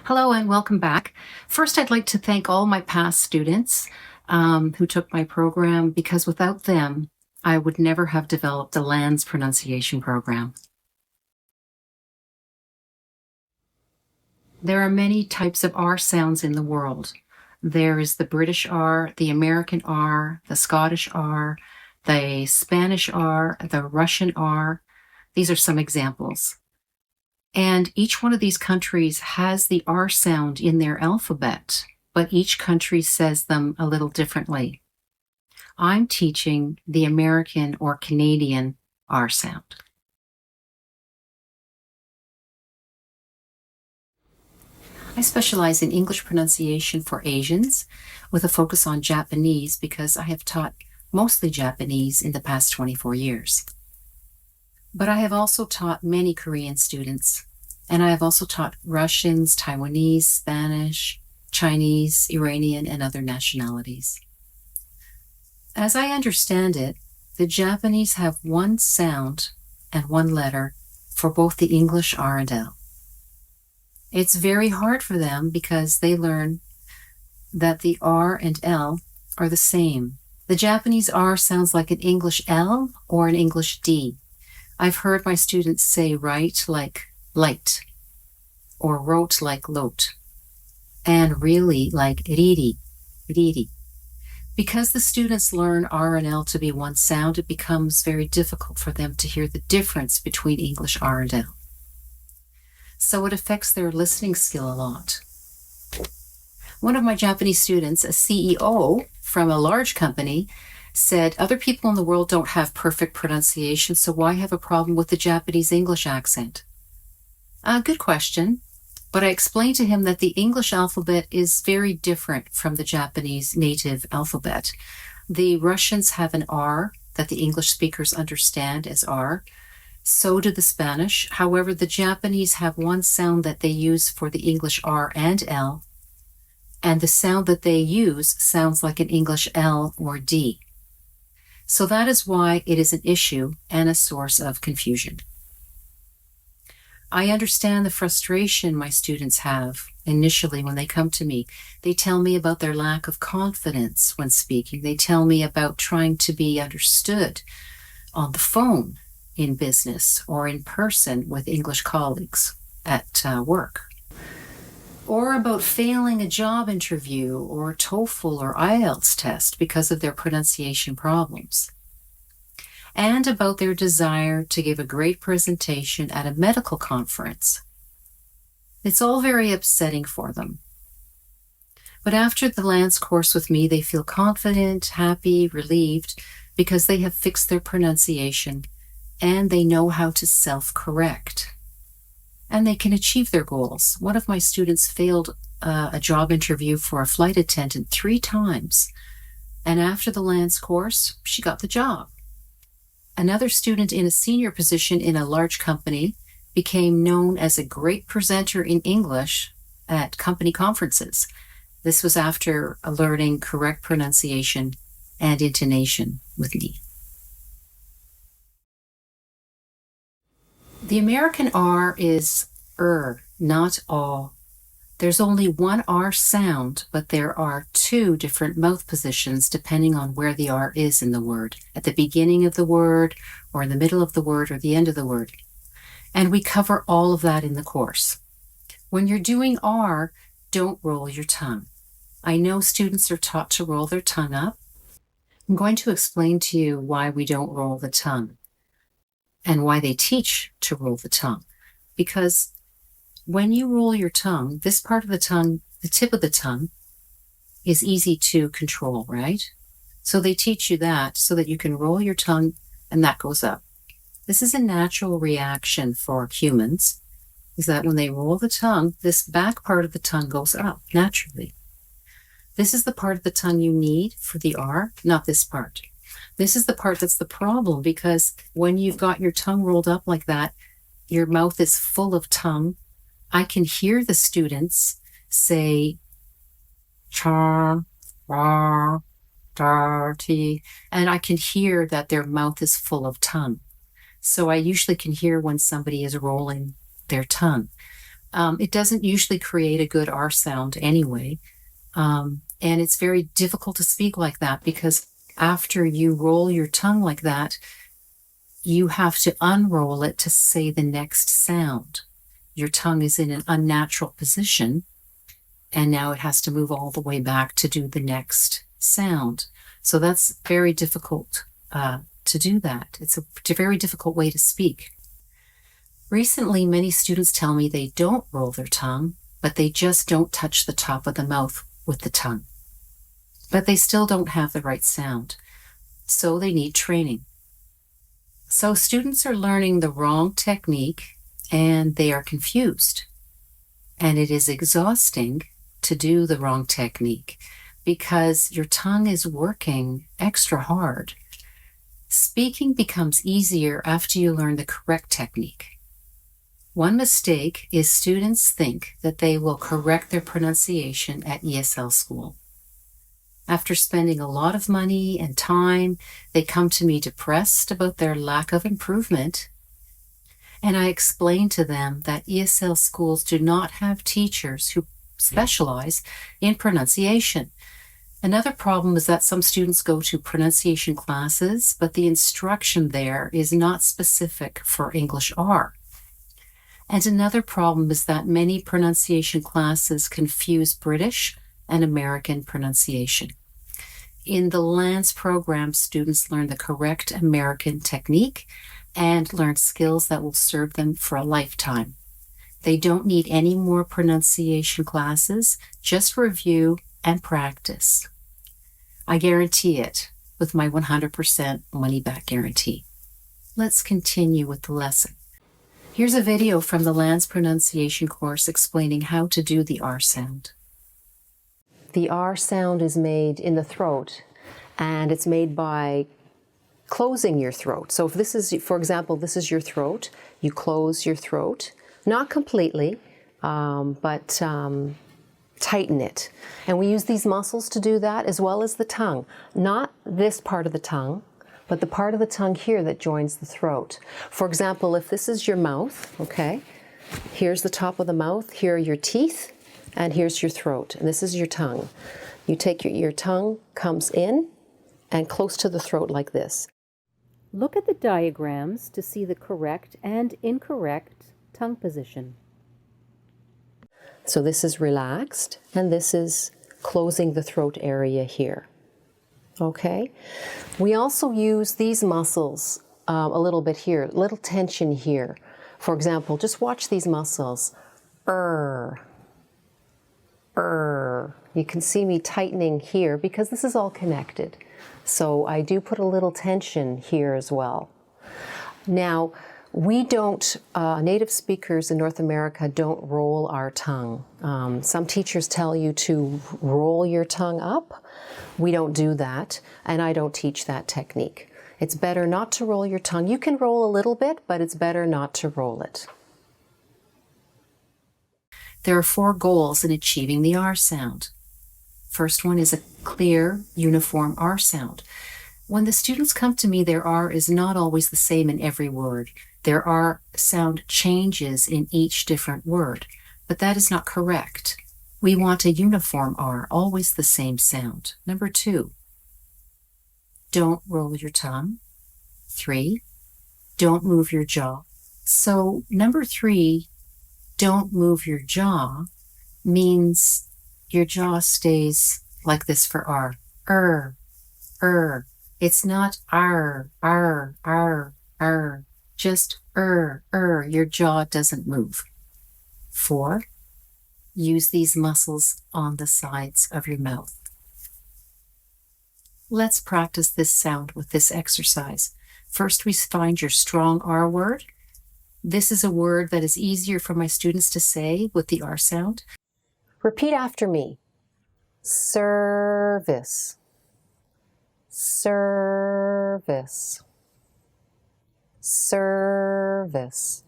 Hello and welcome back. First, I'd like to thank all my past students who took my program, because without them, I would never have developed the LANSpronunciation program. There are many types of R sounds in the world. There is the British R, the American R, the Scottish R, the Spanish R, the Russian R. These are some examples. And each one of these countries has the R sound in their alphabet, but each country says them a little differently. I'm teaching the American or Canadian R sound. I specialize in English pronunciation for Asians with a focus on Japanese because I have taught mostly Japanese in the past 24 years. But I have also taught many Korean students, and I have also taught Russians, Taiwanese, Spanish, Chinese, Iranian, and other nationalities. As I understand it, the Japanese have one sound and one letter for both the English R and L. It's very hard for them because they learn that the R and L are the same. The Japanese R sounds like an English L or an English D. I've heard my students say right like light, or wrote like lote, and really like riri, riri. Because the students learn R and L to be one sound, it becomes very difficult for them to hear the difference between English R and L. So it affects their listening skill a lot. One of my Japanese students, a CEO from a large company, said, other people in the world don't have perfect pronunciation, so why have a problem with the Japanese English accent? Good question, but I explained to him that the English alphabet is very different from the Japanese native alphabet. The Russians have an R that the English speakers understand as R. So do the Spanish. However, the Japanese have one sound that they use for the English R and L, and the sound that they use sounds like an English L or D. So that is why it is an issue and a source of confusion. I understand the frustration my students have initially when they come to me. They tell me about their lack of confidence when speaking. They tell me about trying to be understood on the phone in business or in person with English colleagues at work, or about failing a job interview or a TOEFL or IELTS test because of their pronunciation problems, and about their desire to give a great presentation at a medical conference. It's all very upsetting for them. But after the LANS course with me, they feel confident, happy, relieved, because they have fixed their pronunciation and they know how to self-correct. And they can achieve their goals. One of my students failed a job interview for a flight attendant 3 times. And after the LANS course, she got the job. Another student in a senior position in a large company became known as a great presenter in English at company conferences. This was after learning correct pronunciation and intonation with me. The American R is not all. There's only one R sound, but there are 2 different mouth positions depending on where the R is in the word, at the beginning of the word, or in the middle of the word, or the end of the word. And we cover all of that in the course. When you're doing R, don't roll your tongue. I know students are taught to roll their tongue up. I'm going to explain to you why we don't roll the tongue and why they teach to roll the tongue. Because when you roll your tongue, this part of the tongue, the tip of the tongue, is easy to control, right? So they teach you that so that you can roll your tongue and that goes up. This is a natural reaction for humans, is that when they roll the tongue, this back part of the tongue goes up naturally. This is the part of the tongue you need for the R, not this part. This is the part that's the problem, because when you've got your tongue rolled up like that, your mouth is full of tongue. I can hear the students say churn, dirty, and I can hear that their mouth is full of tongue. So I usually can hear when somebody is rolling their tongue. It doesn't usually create a good R sound anyway. And it's very difficult to speak like that because after you roll your tongue like that, you have to unroll it to say the next sound. Your tongue is in an unnatural position, and now it has to move all the way back to do the next sound. So that's very difficult to do that. It's a very difficult way to speak. Recently, many students tell me they don't roll their tongue, but they just don't touch the top of the mouth with the tongue. But they still don't have the right sound, so they need training. So students are learning the wrong technique and they are confused. And it is exhausting to do the wrong technique because your tongue is working extra hard. Speaking becomes easier after you learn the correct technique. One mistake is students think that they will correct their pronunciation at ESL school. After spending a lot of money and time, they come to me depressed about their lack of improvement. And I explain to them that ESL schools do not have teachers who specialize in pronunciation. Another problem is that some students go to pronunciation classes, but the instruction there is not specific for English R. And another problem is that many pronunciation classes confuse British and American pronunciation. In the LANS program, students learn the correct American technique and learn skills that will serve them for a lifetime. They don't need any more pronunciation classes, just review and practice. I guarantee it with my 100% money-back guarantee. Let's continue with the lesson. Here's a video from the LANS pronunciation course explaining how to do the R sound. The R sound is made in the throat, and it's made by closing your throat. So if this is, for example, this is your throat, you close your throat, not completely, but tighten it. And we use these muscles to do that as well as the tongue. Not this part of the tongue, but the part of the tongue here that joins the throat. For example, if this is your mouth, okay, here's the top of the mouth, here are your teeth, and here's your throat, and this is your tongue. You take your tongue comes in and close to the throat like this. Look at the diagrams to see the correct and incorrect tongue position. So this is relaxed, and this is closing the throat area here. Okay? We also use these muscles a little bit here, a little tension here. For example, just watch these muscles. You can see me tightening here because this is all connected. So I do put a little tension here as well. Now, we don't, native speakers in North America don't roll our tongue. Some teachers tell you to roll your tongue up. We don't do that, and I don't teach that technique. It's better not to roll your tongue. You can roll a little bit, but it's better not to roll it. There are 4 goals in achieving the R sound. First one is a clear, uniform R sound. When the students come to me, their R is not always the same in every word. There are sound changes in each different word, but that is not correct. We want a uniform R, always the same sound. Number 2, don't roll your tongue. 3, don't move your jaw. So number 3, don't move your jaw, means your jaw stays like this for R. It's not R, just your jaw doesn't move. 4, use these muscles on the sides of your mouth. Let's practice this sound with this exercise. First, we find your strong R word. This is a word that is easier for my students to say with the R sound. Repeat after me. Service. Service. Service.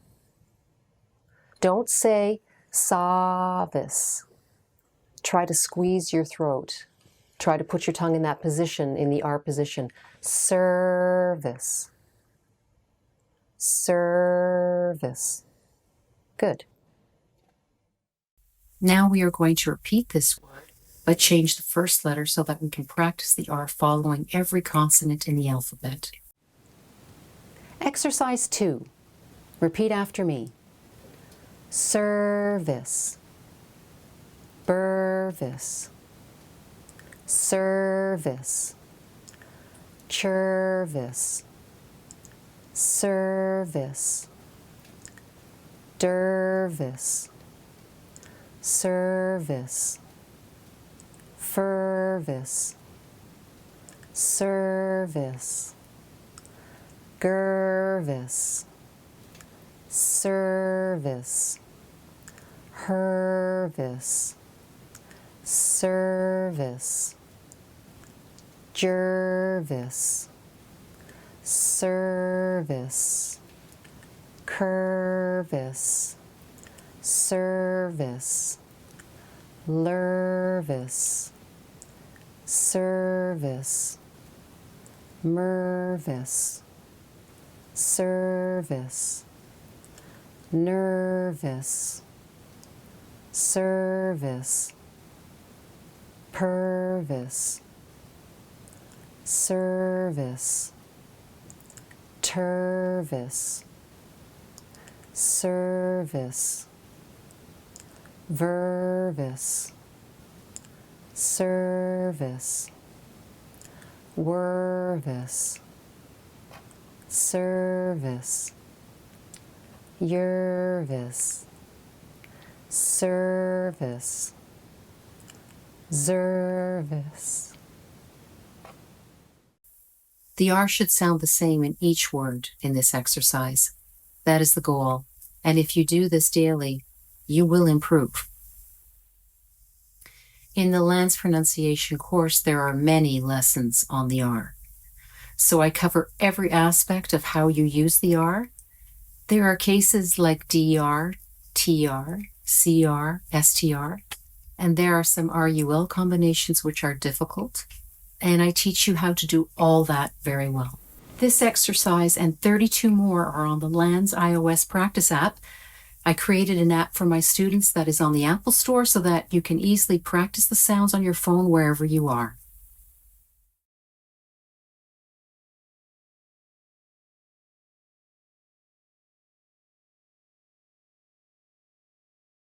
Don't say service. Try to squeeze your throat. Try to put your tongue in that position, in the R position. Service. Service. Good. Now we are going to repeat this word, but change the first letter so that we can practice the R following every consonant in the alphabet. Exercise 2. Repeat after me. Service, burvis, service, churvis, service, dervis, service, fervis, service, gervis, service, hervis, service, jervis, service, curvis, service, lurvis, service, mervis, service, nervous, service, pervis, service, tervis, service, vervis, service, wervis, service, yervis, service, zervis. The R should sound the same in each word in this exercise. That is the goal, and if you do this daily, you will improve. In the LANSpronunciation course, there are many lessons on the R. So I cover every aspect of how you use the R. There are cases like DR, TR, CR, STR, and there are some RUL combinations which are difficult, and I teach you how to do all that very well. This exercise and 32 more are on the LANS iOS practice app. I created an app for my students that is on the Apple Store so that you can easily practice the sounds on your phone wherever you are.